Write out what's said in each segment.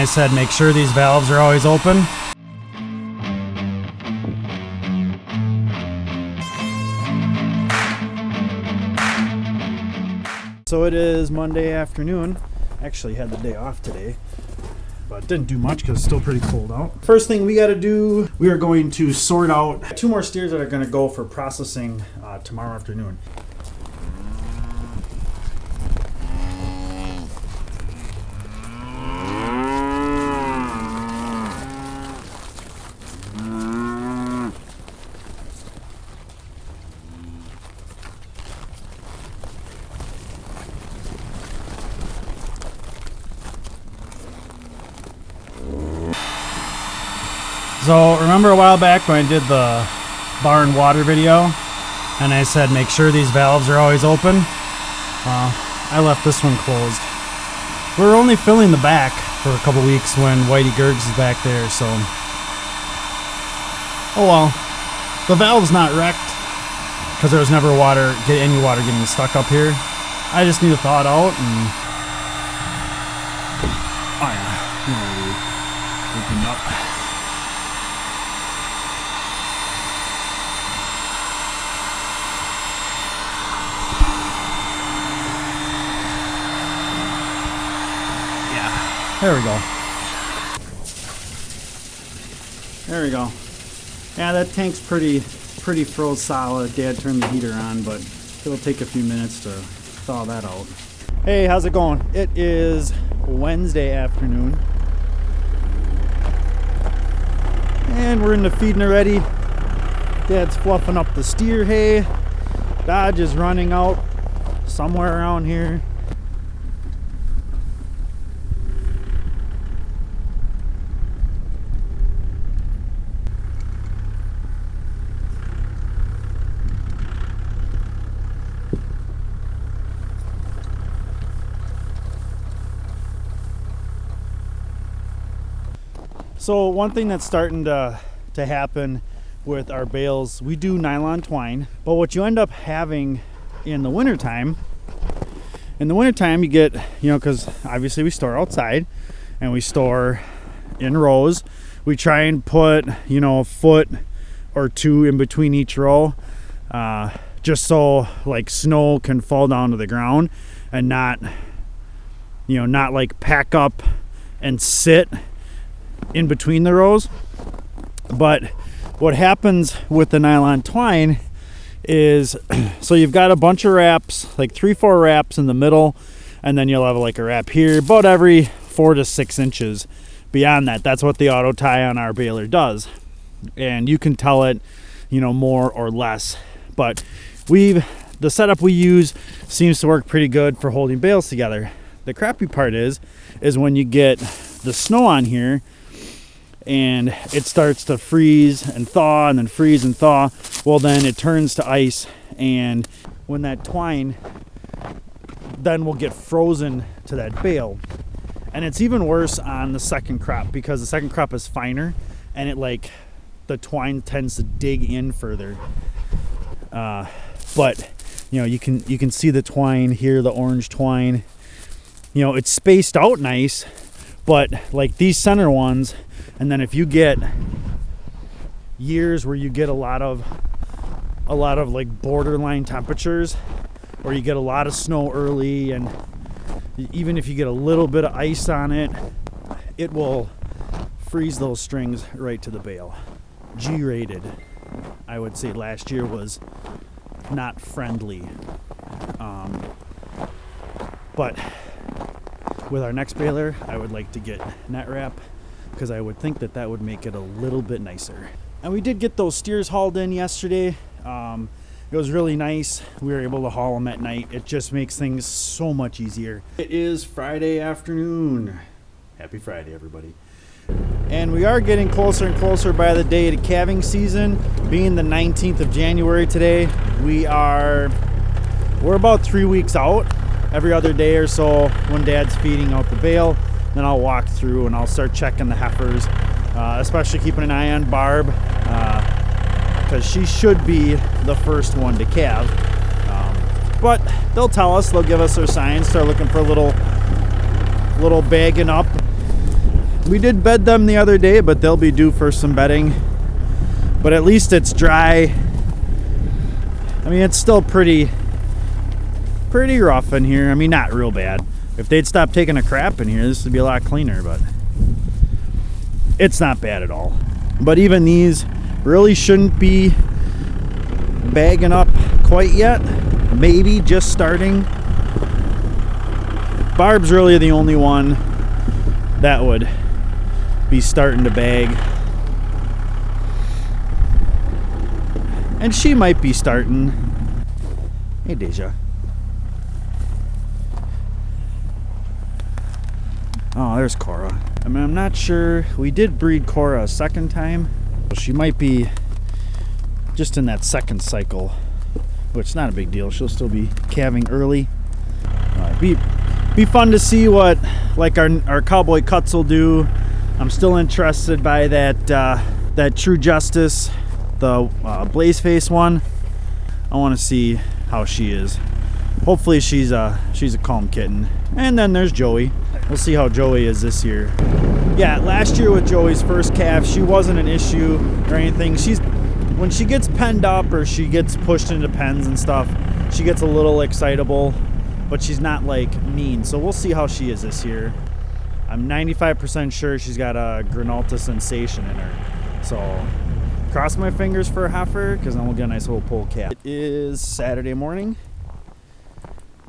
said make sure these valves are always open. So it is Monday afternoon. Actually had the day off today, but didn't do much because it's still pretty cold out. First thing we got to do, we are going to sort out 2 more steers that are going to go for processing tomorrow afternoon. So remember a while back when I did the barn water video and I said make sure these valves are always open? I left this one closed. We were only filling the back for a couple weeks when Whitey Gergs is back there, so oh well. The valve's not wrecked because there was never any water getting stuck up here. I just need to thaw it out and oh yeah, open up. There we go. There we go. Yeah, that tank's pretty froze solid. Dad turned the heater on, but it'll take a few minutes to thaw that out. Hey, how's it going? It is Wednesday afternoon. And we're in the feeding already. Dad's fluffing up the steer hay. Dodge is running out somewhere around here. So one thing that's starting to happen with our bales, we do nylon twine, but what you end up having in the wintertime you get, because obviously we store outside and we store in rows. We try and put, a foot or 2 in between each row, just so like snow can fall down to the ground and not like pack up and sit in between the rows. But what happens with the nylon twine is so you've got a bunch of wraps, like 3-4 wraps in the middle, and then you'll have like a wrap here about every 4 to 6 inches beyond that. That's what the auto tie on our baler does, and you can tell it more or less. But the setup we use seems to work pretty good for holding bales together. The crappy part is when you get the snow on here and it starts to freeze and thaw and then freeze and thaw, well then it turns to ice, and when that twine then will get frozen to that bale. And it's even worse on the second crop because the second crop is finer and the twine tends to dig in further. But you can see the twine here, the orange twine. It's spaced out nice, but like these center ones, and then if you get years where you get a lot of like borderline temperatures, or you get a lot of snow early, and even if you get a little bit of ice on it, it will freeze those strings right to the bale. G-rated, I would say last year was not friendly. But with our next baler, I would like to get net wrap because I would think that would make it a little bit nicer. And we did get those steers hauled in yesterday. It was really nice. We were able to haul them at night. It just makes things so much easier. It is Friday afternoon. Happy Friday, everybody. And we are getting closer and closer by the day to calving season. Being the 19th of January today, we're about 3 weeks out. Every other day or so when Dad's feeding out the bale, then I'll walk through and I'll start checking the heifers, especially keeping an eye on Barb, because she should be the first one to calve. But they'll tell us, they'll give us their signs, start looking for a little bagging up. We did bed them the other day, but they'll be due for some bedding. But at least it's dry. I mean, it's still pretty rough in here. I mean, not real bad. If they'd stop taking a crap in here, this would be a lot cleaner, but it's not bad at all. But even these really shouldn't be bagging up quite yet. Maybe just starting. Barb's really the only one that would be starting to bag. And she might be starting. Hey, Deja. Oh, there's Cora. I mean, I'm not sure. We did breed Cora a second time. She might be just in that second cycle, which is not a big deal. She'll still be calving early. Be fun to see what like our cowboy cuts will do. I'm still interested by that True Justice, the blaze face one. I want to see how she is. Hopefully she's a calm kitten. And then there's Joey. We'll see how Joey is this year. Yeah, last year with Joey's first calf, she wasn't an issue or anything. When she gets penned up or she gets pushed into pens and stuff, she gets a little excitable, but she's not like mean. So we'll see how she is this year. I'm 95% sure she's got a Granalta sensation in her. So cross my fingers for a heifer, because then we'll get a nice little pole calf. It is Saturday morning,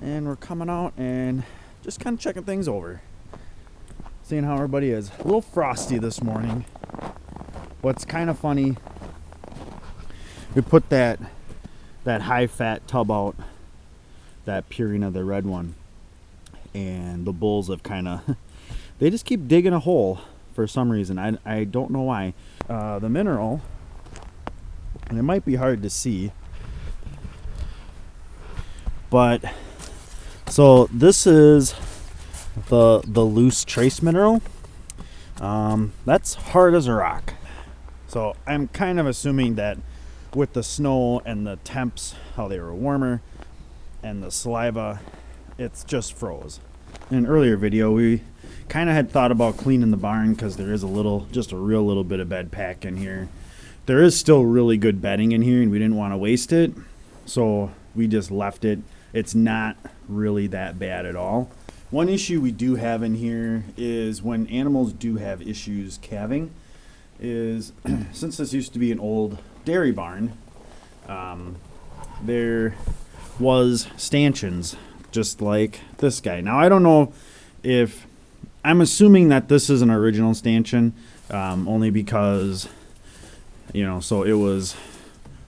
and we're coming out and just kind of checking things over, seeing how everybody is. A little frosty this morning. What's kind of funny, we put that high-fat tub out, that Purina, the red one, and the bulls have kind of, they just keep digging a hole for some reason. I don't know why. The mineral, and it might be hard to see, but so this is the loose trace mineral. That's hard as a rock. So I'm kind of assuming that with the snow and the temps, how they were warmer, and the saliva, it's just froze. In an earlier video, we kind of had thought about cleaning the barn because there is just a real little bit of bed pack in here. There is still really good bedding in here, and we didn't want to waste it, so we just left it. It's not really that bad at all. One issue we do have in here is when animals do have issues calving is, since this used to be an old dairy barn, there was stanchions just like this guy. Now I don't know if, I'm assuming that this is an original stanchion, only because, you know, so it was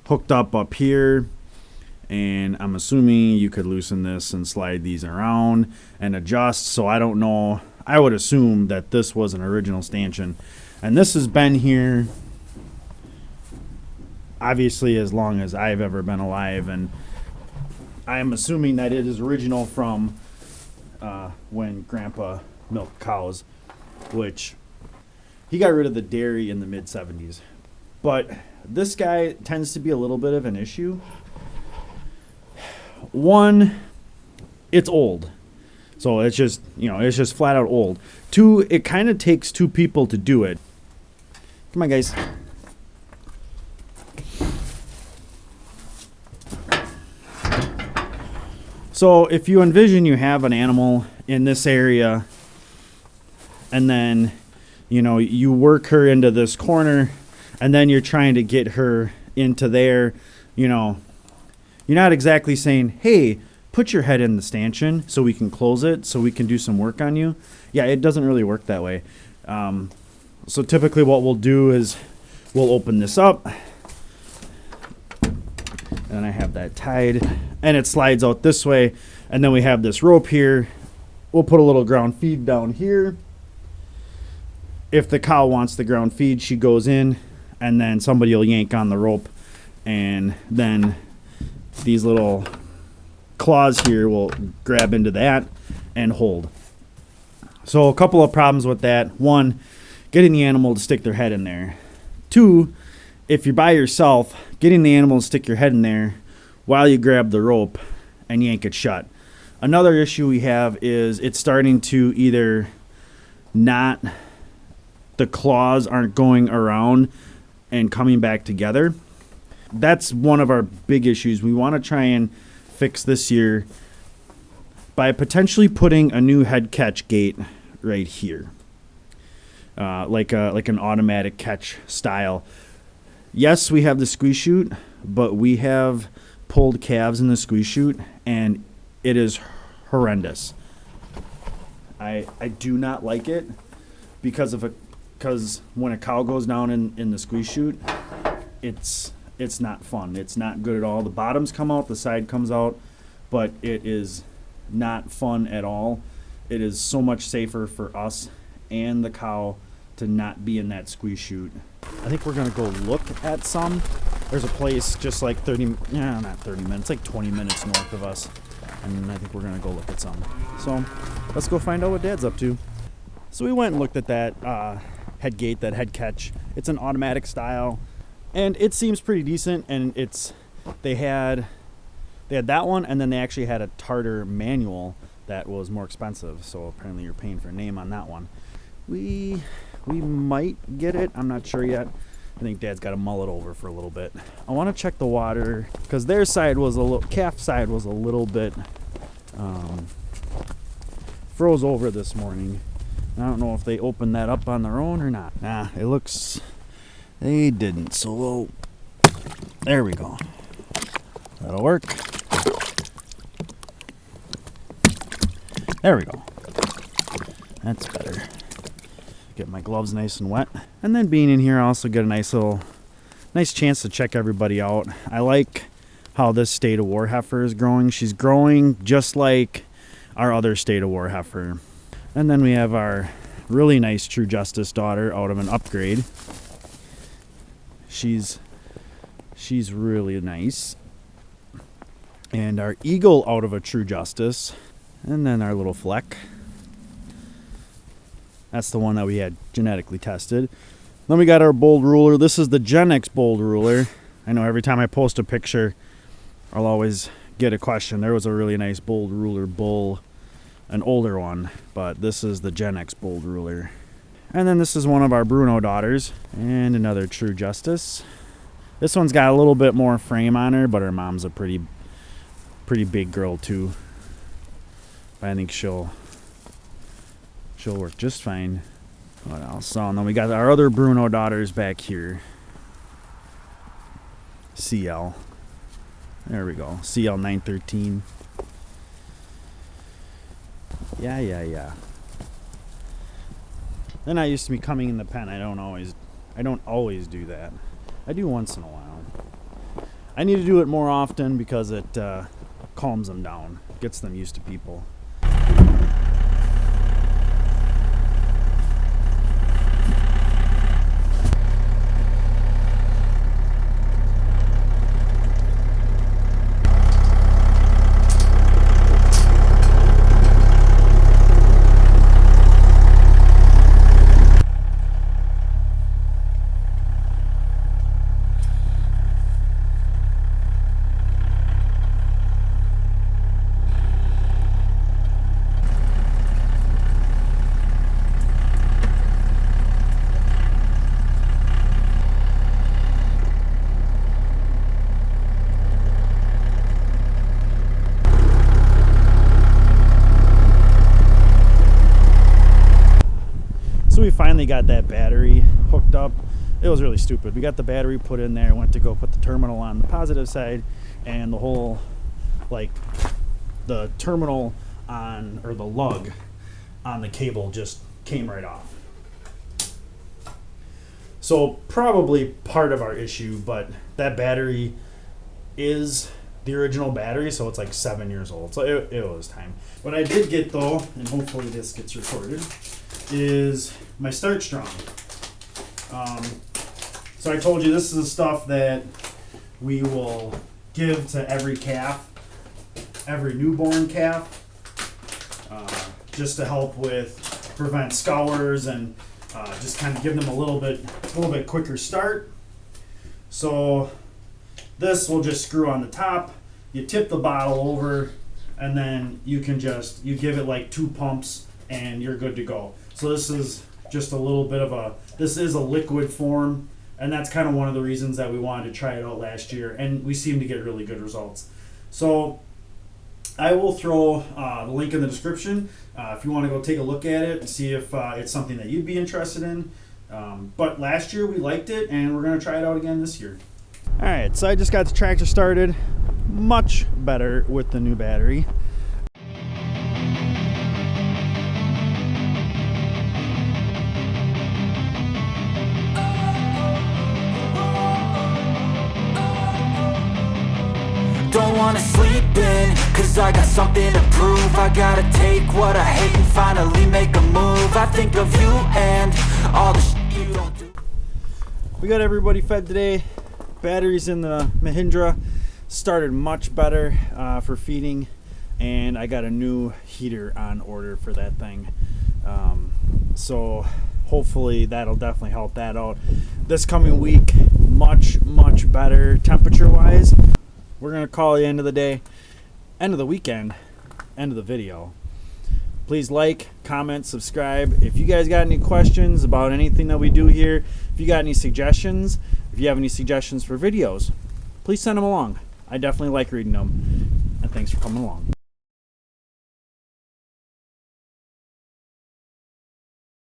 hooked up here, and I'm assuming you could loosen this and slide these around and adjust. So I don't know. I would assume that this was an original stanchion, and this has been here obviously as long as I've ever been alive, and I'm assuming that it is original from when Grandpa milked cows, which he got rid of the dairy in the mid-70s. But this guy tends to be a little bit of an issue. One, it's old. So it's just, it's just flat out old. Two, it kind of takes two people to do it. Come on, guys. So if you envision you have an animal in this area, and then, you work her into this corner, and then you're trying to get her into there, you're not exactly saying, hey, put your head in the stanchion so we can close it, so we can do some work on you. Yeah, it doesn't really work that way. So typically what we'll do is we'll open this up, and I have that tied, and it slides out this way, and then we have this rope here. We'll put a little ground feed down here. If the cow wants the ground feed, she goes in, and then somebody will yank on the rope, and then these little claws here will grab into that and hold. So a couple of problems with that. One, getting the animal to stick their head in there. Two, if you're by yourself, getting the animal to stick your head in there while you grab the rope and yank it shut. Another issue we have is it's starting to either not the claws aren't going around and coming back together. That's one of our big issues. We want to try and fix this year by potentially putting a new head catch gate right here, like an automatic catch style. Yes, we have the squeeze chute, but we have pulled calves in the squeeze chute, and it is horrendous. I do not like it because when a cow goes down in the squeeze chute, it's not fun. It's not good at all. The bottoms come out, the side comes out, but it is not fun at all. It is so much safer for us and the cow to not be in that squeeze chute. I think we're gonna go look at some. There's a place just like not 30 minutes, like 20 minutes north of us, and I think we're gonna go look at some. So let's go find out what Dad's up to. So we went and looked at that head gate, that head catch. It's an automatic style, and it seems pretty decent. And they had that one, and then they actually had a Tartar manual that was more expensive. So apparently you're paying for a name on that one. We might get it. I'm not sure yet. I think Dad's got to mull it over for a little bit. I want to check the water because their side was calf side was a little bit froze over this morning. I don't know if they opened that up on their own or not. Nah, it looks they didn't. So there we go. That'll work. There we go. That's better. Get my gloves nice and wet. And then being in here, I also get a nice chance to check everybody out. I like how this state of war heifer is growing. She's growing just like our other state of war heifer. And then we have our really nice True Justice daughter out of an upgrade. She's really nice. And our eagle out of a True Justice. And then our little Fleck. That's the one that we had genetically tested. Then we got our bold ruler. This is the Gen X bold ruler. I know every time I post a picture, I'll always get a question. There was a really nice bold ruler bull, an older one, but this is the Gen X bold ruler. And then this is one of our Bruno daughters and another True Justice. This one's got a little bit more frame on her, but her mom's a pretty big girl too. I think she'll work just fine. What else? So, and then we got our other Bruno daughters back here. CL. There we go. CL 913. Yeah. Then I used to be coming in the pen. I don't always do that. I do once in a while. I need to do it more often because it calms them down, gets them used to people. So we finally got that battery hooked up. It was really stupid. We got the battery put in there, went to go put the terminal on the positive side, and the whole, the terminal on, or the lug on the cable just came right off. So probably part of our issue, but that battery is the original battery, so it's like 7 years old. So it was time. What I did get though, and hopefully this gets recorded, is my Start Strong. So I told you this is the stuff that we will give to every calf, every newborn calf, just to help with prevent scours and just kind of give them a little bit quicker start. So this will just screw on the top. You tip the bottle over, and then you can you give it like 2 pumps, and you're good to go. So this is just a little bit of this is a liquid form, and that's kind of one of the reasons that we wanted to try it out last year, and we seem to get really good results. So I will throw the link in the description if you want to go take a look at it and see if it's something that you'd be interested in. But last year we liked it, and we're going to try it out again this year. All right, so I just got the tractor started. Much better with the new battery. Don't wanna sleep in, cause I got something to prove. I gotta take what I hate and finally make a move. I think of you and all the shit you don't do. We got everybody fed today. Batteries in the Mahindra started much better for feeding, and I got a new heater on order for that thing. So hopefully that'll definitely help that out. This coming week, much better temperature wise. We're gonna call the end of the day, end of the weekend, end of the video. Please like, comment, subscribe. If you guys got any questions about anything that we do here, if you got any suggestions, if you have any suggestions for videos, please send them along. I definitely like reading them. And thanks for coming along.